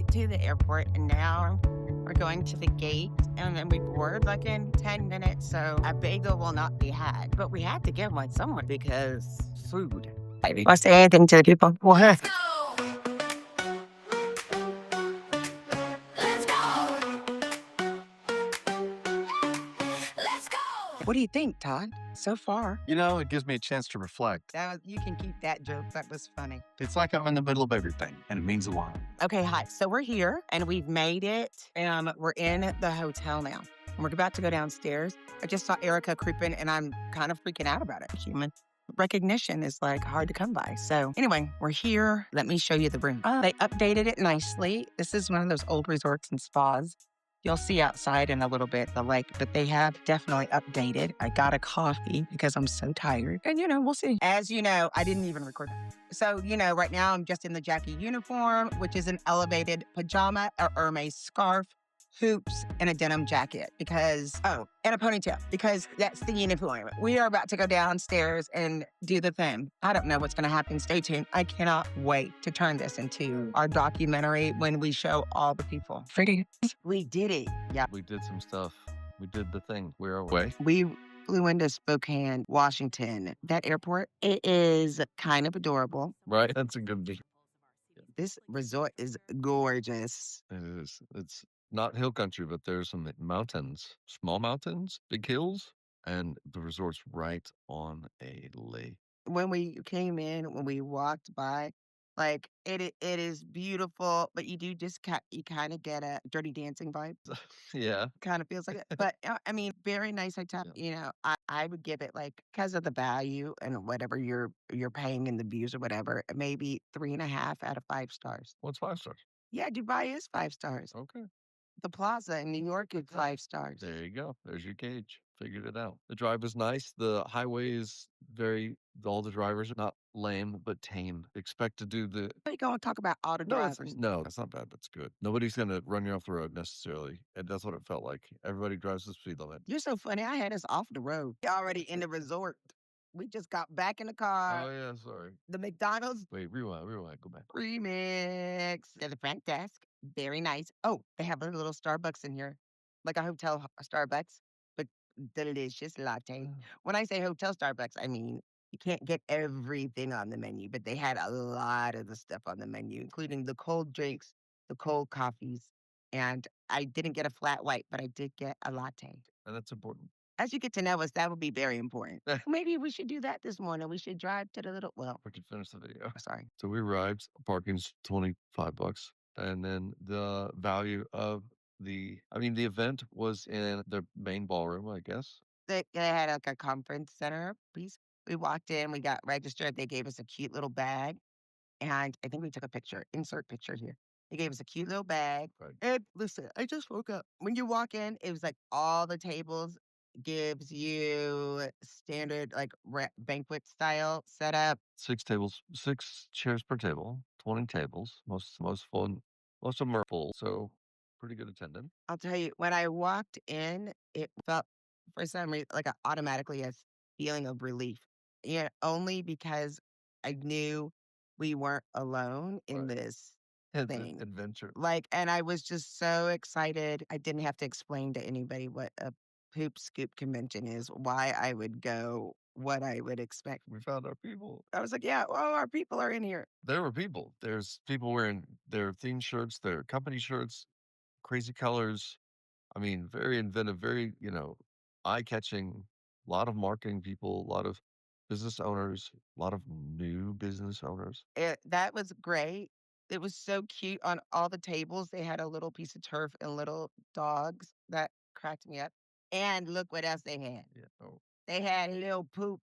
get to the airport and now we're going to the gate and then we board like in 10 minutes. So a bagel will not be had. But we had to get one somewhere because food. Want to say anything to the people? What? What do you think, Todd? So far, It gives me a chance to reflect. you can keep that joke. That was funny. It's like I'm in the middle of everything, and it means a lot. Okay, hi. So we're here and we've made it. We're in the hotel now. And we're about to go downstairs. I just saw Erica creeping and I'm kind of freaking out about it. Human recognition is like hard to come by. So anyway, we're here. Let me show you the room. They updated it nicely. This is one of those old resorts and spas. You'll see outside in a little bit the lake, but they have definitely updated. I got a coffee because I'm so tired. And we'll see. As you know, I didn't even record that. So, right now I'm just in the Jackie uniform, which is an elevated pajama or Hermes scarf, hoops, and a denim jacket and a ponytail because that's the uniform. We are about to go downstairs and do the thing. I don't know what's going to happen. Stay tuned. I cannot wait to turn this into our documentary when we show all the people. Freaking, we did it. Yeah. We did some stuff. We did the thing. We're away. We flew into Spokane, Washington. That airport, it is kind of adorable. Right? That's a good deal. This resort is gorgeous. It is. It's not hill country, but there's some mountains, small mountains, big hills, and the resort's right on a lake. When we came in, when we walked by, like it is beautiful, but you do just you kind of get a Dirty Dancing vibe. Yeah. Kind of feels like it. But I mean, very nice hotel. I would give it like because of the value and whatever you're paying and the views or whatever, maybe 3.5 out of 5 stars. What's 5 stars? Yeah, Dubai is 5 stars. Okay. The Plaza in New York is 5 stars. There you go. There's your gauge. Figured it out. The drive is nice. The highway is all the drivers are not lame, but tame. Expect to do the. They gonna talk about auto drivers. No, that's not bad. That's good. Nobody's going to run you off the road necessarily. And that's what it felt like. Everybody drives the speed limit. You're so funny. I had us off the road. Already in the resort. We just got back in the car. Oh, yeah. Sorry. The McDonald's Wait, rewind. Go back. remix. To the front desk. Very nice. Oh, they have a little Starbucks in here. Like a hotel Starbucks, but delicious latte. When I say hotel Starbucks, I mean you can't get everything on the menu, but they had a lot of the stuff on the menu, including the cold drinks, the cold coffees, and I didn't get a flat white, but I did get a latte. And that's important. As you get to know us, that would be very important. Maybe we should do that this morning. We should drive to the little, We could finish the video. sorry. So we arrived. Parking's $25. And then the value of the event was in the main ballroom, I guess. They had like a conference center piece. We walked in, we got registered. They gave us a cute little bag. And I think we took a picture. Insert picture here. They gave us a cute little bag. Right. And listen, I just woke up. When you walk in, it was like all the tables gives you standard like banquet style setup. 6 chairs per table, 20 tables. Most fun. Most of them are full, so pretty good attendance. I'll tell you, when I walked in, it felt for some reason like automatically a feeling of relief. Yeah, only because I knew we weren't alone in Right. this It's an thing. adventure. Like, and I was just so excited. I didn't have to explain to anybody what a poop scoop convention is, why I would go, what I would expect. We found our people. I was like, yeah, well, our people are in here. There were people. There's people wearing their theme shirts, their company shirts, crazy colors. I mean, very inventive, very, eye-catching. A lot of marketing people, a lot of business owners, a lot of new business owners. That was great. It was so cute on all the tables. They had a little piece of turf and little dogs that cracked me up. And look what else they had. Yeah. Oh, They had little poop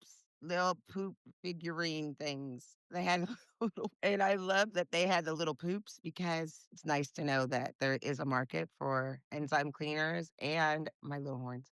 figurine things. They had little, and I love that they had the little poops because it's nice to know that there is a market for enzyme cleaners and my little horns.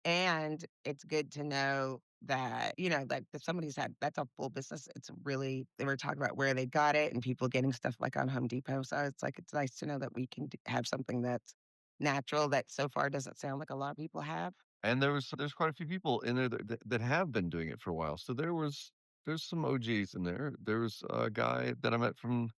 And it's good to know that, like if somebody's that's a full business. It's really, they were talking about where they got it and people getting stuff like on Home Depot. So it's like, it's nice to know that we can have something that's natural that so far doesn't sound like a lot of people have. and there's quite a few people in there that have been doing it for a while. So there's some OGs in there. There was a guy that I met from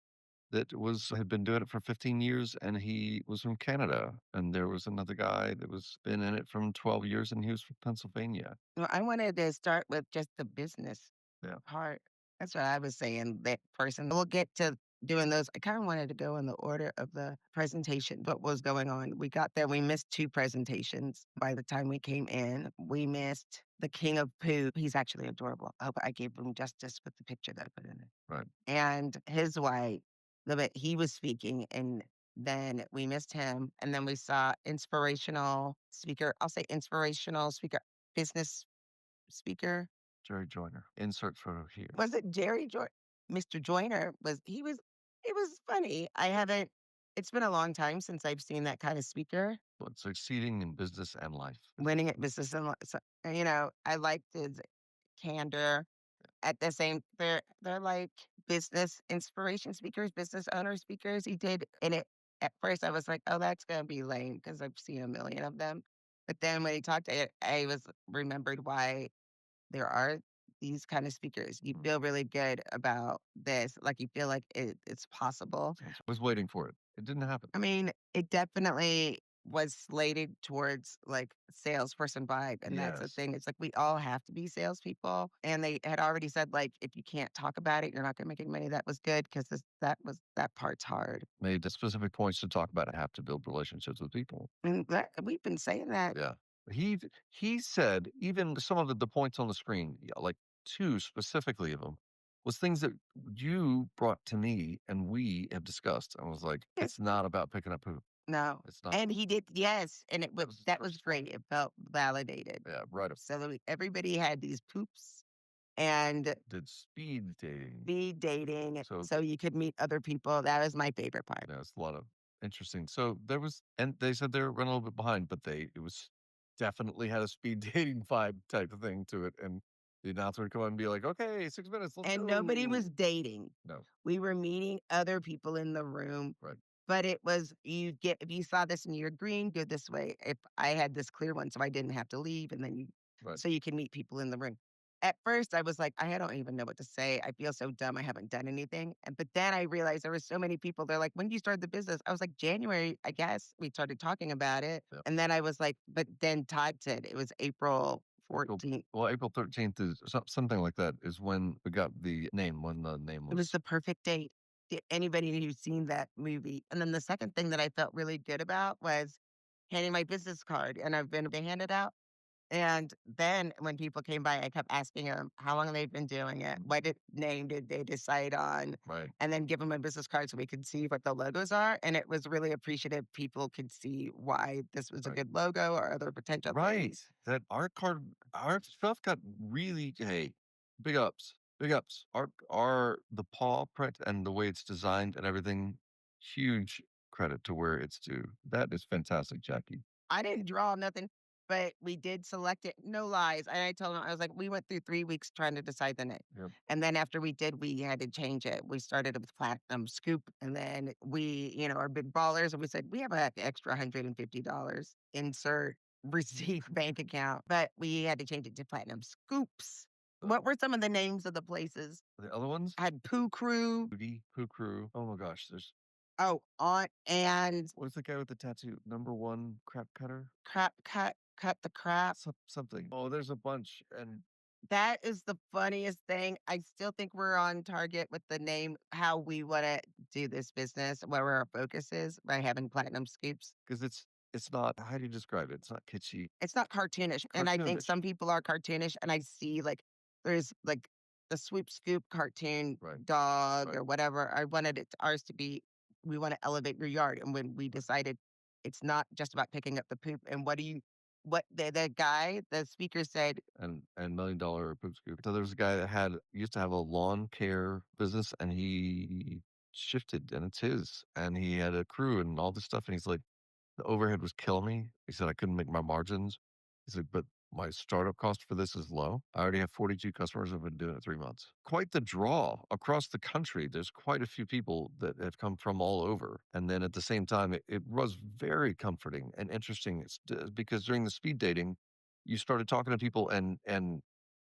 that was had been doing it for 15 years, and he was from Canada, and there was another guy that was been in it from 12 years, and he was from Pennsylvania. Well, I wanted to start with just the business Yeah, part. That's what I was saying, that person. We'll get to doing those. I kind of wanted to go in the order of the presentation, what was going on. We got there, we missed 2 presentations by the time we came in. We missed the king of poo. He's actually adorable. I hope I gave him justice with the picture that I put in it. right. And his wife, but he was speaking, and then we missed him, and then we saw inspirational speaker, I'll say inspirational speaker, business speaker. Jerry Joyner. Insert photo here. Was it Jerry Joy Mr. Joyner was he was it was funny. I haven't it's been a long time since I've seen that kind of speaker. But succeeding in business and life. Winning at business and so, I liked his candor. At the same they're like business inspiration speakers, business owner speakers. He did and it at first I was like, "Oh, that's gonna be lame because 'cause I've seen a million of them." But then when he talked to it, I was remembered why there are these kind of speakers. You Mm. feel really good about this, like, you feel like it's possible. I was waiting for it. It didn't happen. I mean, it definitely was slated towards, like, salesperson vibe, and that's the Yes. thing. It's like we all have to be salespeople, and they had already said, like, "If you can't talk about it, you're not gonna make any money." That was good 'cause that part's hard. Made the specific points to talk about have to build relationships with people. And that we've been saying that. Yeah. He said even some of the points on the screen, yeah, like 2 specifically of them, was things that you brought to me and we have discussed. I was like, Yeah. "It's not about picking up poop. No. It's not." And he did yes, and That was his that was first great. It felt validated. yeah, right. So that everybody had these poops and Did speed dating. speed dating So, so you could meet other people. That was my favorite part. yeah, it's a lot of interesting. So there was and they said they were running a little bit behind, but it was definitely had a speed dating vibe type of thing to it, and the announcer would come on and be like, "Okay, 6 minutes, let's And nobody go." was dating. No, We were meeting other people in the room, right, but it was you get if you saw this and you're green, go this way. If I had this clear one, so I didn't have to leave, and then right. so you can meet people in the room. At first, I was like, I don't even know what to say. I feel so dumb. I haven't done anything. But then I realized there were so many people. They're like, when did you start the business? I was like, January, I guess. We started talking about it. Yeah. And then I was like, but then Todd said it was April April 14th. well, April 13th is something like that is when we got the name, when the name It was was the perfect date. Anybody who's seen that movie. And then the second thing that I felt really good about was handing my business card. And I've been, they handed out. And then when people came by, I kept asking them how long they've been doing it, name did they decide on, right, and then give them a business card so we could see what the logos are. And it was really appreciative. People could see why this was a right. good logo or other potential Right. things. That our stuff got really hey, big ups. Big ups. Our the paw print and the way it's designed and everything, huge credit to where it's due. That is fantastic, Jackie. I didn't draw nothing, but we did select it. No lies. And I told him, I was like, we went through 3 weeks trying to decide the name. Yep. And then after we did, we had to change it. We started with Platinum Scoop. And then we, are big ballers. And we said, we have an extra $150. Insert receipt bank account. But we had to change it to Platinum Scoops. What were some of the names of the places? The other ones? I had Poo Crew. Booty, Poo Crew. Oh my gosh, there's Oh, Aunt and what's the guy with the tattoo? Number 1 crap cutter? Crap Cut the Crap. Something. Oh, there's a bunch and That is the funniest thing. I still think we're on target with the name, how we wanna do this business, where our focus is by having platinum scoops. because it's not how do you describe it? It's not kitschy. It's not cartoonish, and I think Cartoonish. some people are cartoonish, and I see, like, there's, like, the Swoop Scoop cartoon Right. dog Right. or whatever. I wanted ours to be, we wanna elevate your yard, and when we decided it's not just about picking up the poop, and what the guy, the speaker said, And $1,000,000 poop scoop. So there's a guy that used to have a lawn care business and he shifted and it's his. And he had a crew and all this stuff. And he's like, the overhead was killing me. He said, I couldn't make my margins. He's like, but my startup cost for this is low. I already have 42 customers who've been doing it 3 months. Quite the draw across the country. There's quite a few people that have come from all over. And then at the same time, it was very comforting and interesting because during the speed dating, you started talking to people and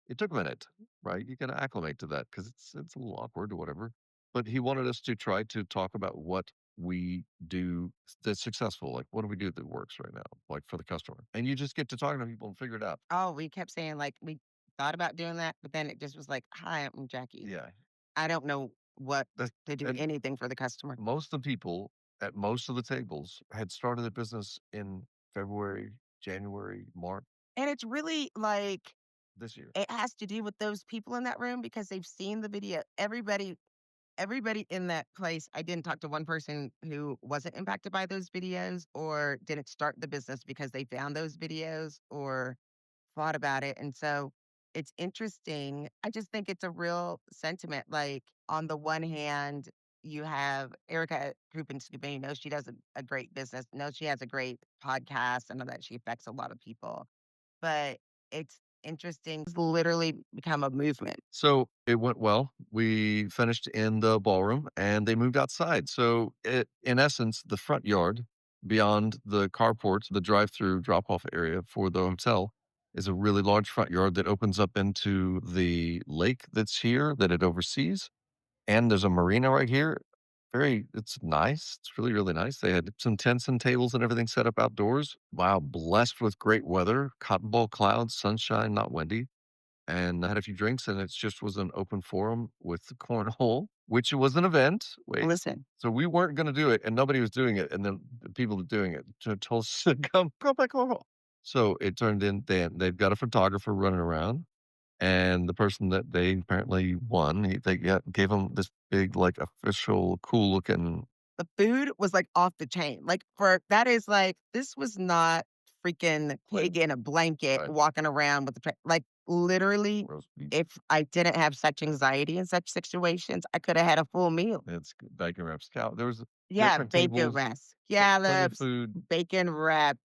it took a minute, right? You got to acclimate to that because it's a little awkward or whatever. but he wanted us to try to talk about what we do that's successful. Like, what do we do that works right now, like for the customer? And you just get to talking to people and figure it out. Oh, we kept saying, like, we thought about doing that, but then it just was like, "Hi, I'm Jackie. Yeah. I don't know what That's, to do and anything for the customer." most of the people at most of the tables had started a business in February, January, March And it's really like this year. it has to do with those people in that room because they've seen the video. Everybody in that place, I didn't talk to one person who wasn't impacted by those videos or didn't start the business because they found those videos or thought about it. And so it's interesting. I just think it's a real sentiment. Like, on the one hand, you have Erica Group and Scoop, and you know she does a great business. No, she has a great podcast. I know that she affects a lot of people. But it's interesting. It's literally become a movement. So it went well. We finished in the ballroom and they moved outside. So in essence, the front yard beyond the carport, the drive-through drop-off area for the hotel is a really large front yard that opens up into the lake that's here that it oversees. And there's a marina right here. It's nice. It's really, really nice. They had some tents and tables and everything set up outdoors. Wow, blessed with great weather, cotton ball clouds, sunshine, not windy, and I had a few drinks, and it just was an open forum with the cornhole, which was an event. Wait, Listen, so we weren't gonna do it, and nobody was doing it, and then the people doing it told us to come back cornhole. So it turned in they've got a photographer running around, and the person that they apparently won, gave him this big, like, official, cool looking. the food was, like, off the chain. Like, for that is like, this was not freaking Right, pig in a blanket right, walking around with the like, literally, roast beef. if I didn't have such anxiety in such situations, I coulda had a full meal. It's bacon wrapped scallop. There was Yeah, different bacon tables, wraps, plenty of scallops, food. bacon wrapped,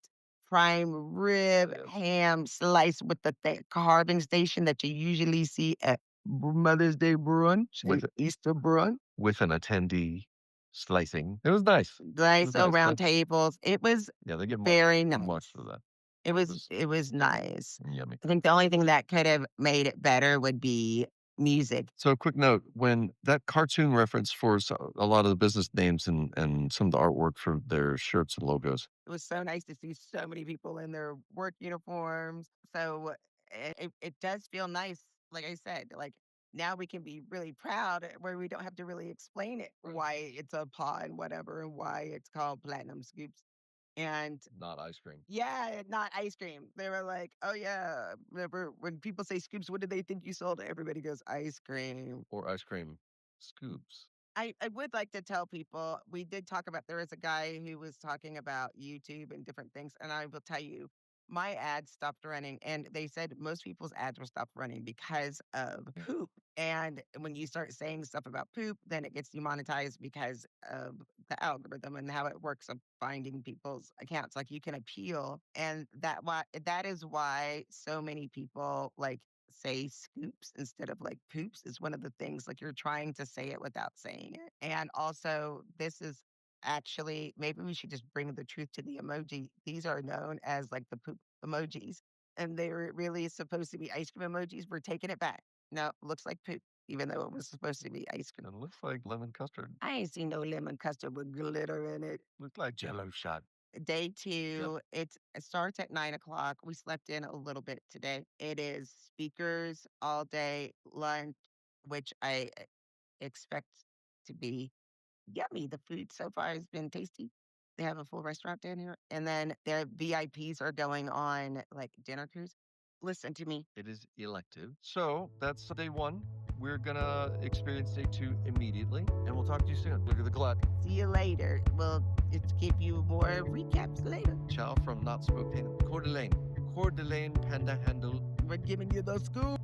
prime rib, Yes. ham sliced with the carving station that you usually see at Mother's Day brunch and With Easter brunch. With an attendee slicing. It was nice. It was Nice nice. round That's tables. It was yeah, they get very much nice. for that. It It was was it was nice. yummy. I think the only thing that could have made it better would be music. So, quick note, when that cartoon reference for a lot of the business names and some of the artwork for their shirts and logos. It was so nice to see so many people in their work uniforms. So it does feel nice. Like I said, like now we can be really proud where we don't have to really explain it, Right. why it's a paw and whatever, and why it's called Platinum Scoops. And Not ice cream yeah, not ice cream. They were like, "Oh yeah, remember when people say scoops, what do they think you sold?" Everybody goes, "Ice cream." or ice cream scoops. I would like to tell people we did talk about there was a guy who was talking about YouTube and different things, and I will tell you, my ads stopped running, and they said most people's ads were stopped running because of Yeah. poop. And when you start saying stuff about poop, then it gets demonetized because of the algorithm and how it works of finding people's accounts. Like, you can appeal, and that is why so many people like say scoops instead of like poops is one of the things, like, you're trying to say it without saying it. And also, this is actually, maybe we should just bring the truth to the emoji. These are known as like the poop emojis, and they were really supposed to be ice cream emojis. We're taking it back. No, looks like poop, even though it was supposed to be ice cream. It looks like lemon custard. I ain't seen no lemon custard with glitter in it. Looks like Jello shot. Day Yep. 2, it starts at 9 o'clock. We slept in a little bit today. It is speakers all day, lunch, which I expect to be yummy. The food so far has been tasty. They have a full restaurant down here. And then their VIPs are going on like dinner cruise. Listen to me. It is elective. So that's day one. We're gonna experience day two immediately, and we'll talk to you soon. Look at the clock. See you later. We'll just give you more recaps later. Ciao from Not Spokane. Coeur d'Alene. Coeur d'Alene Panda Handle. We're giving you those scoop.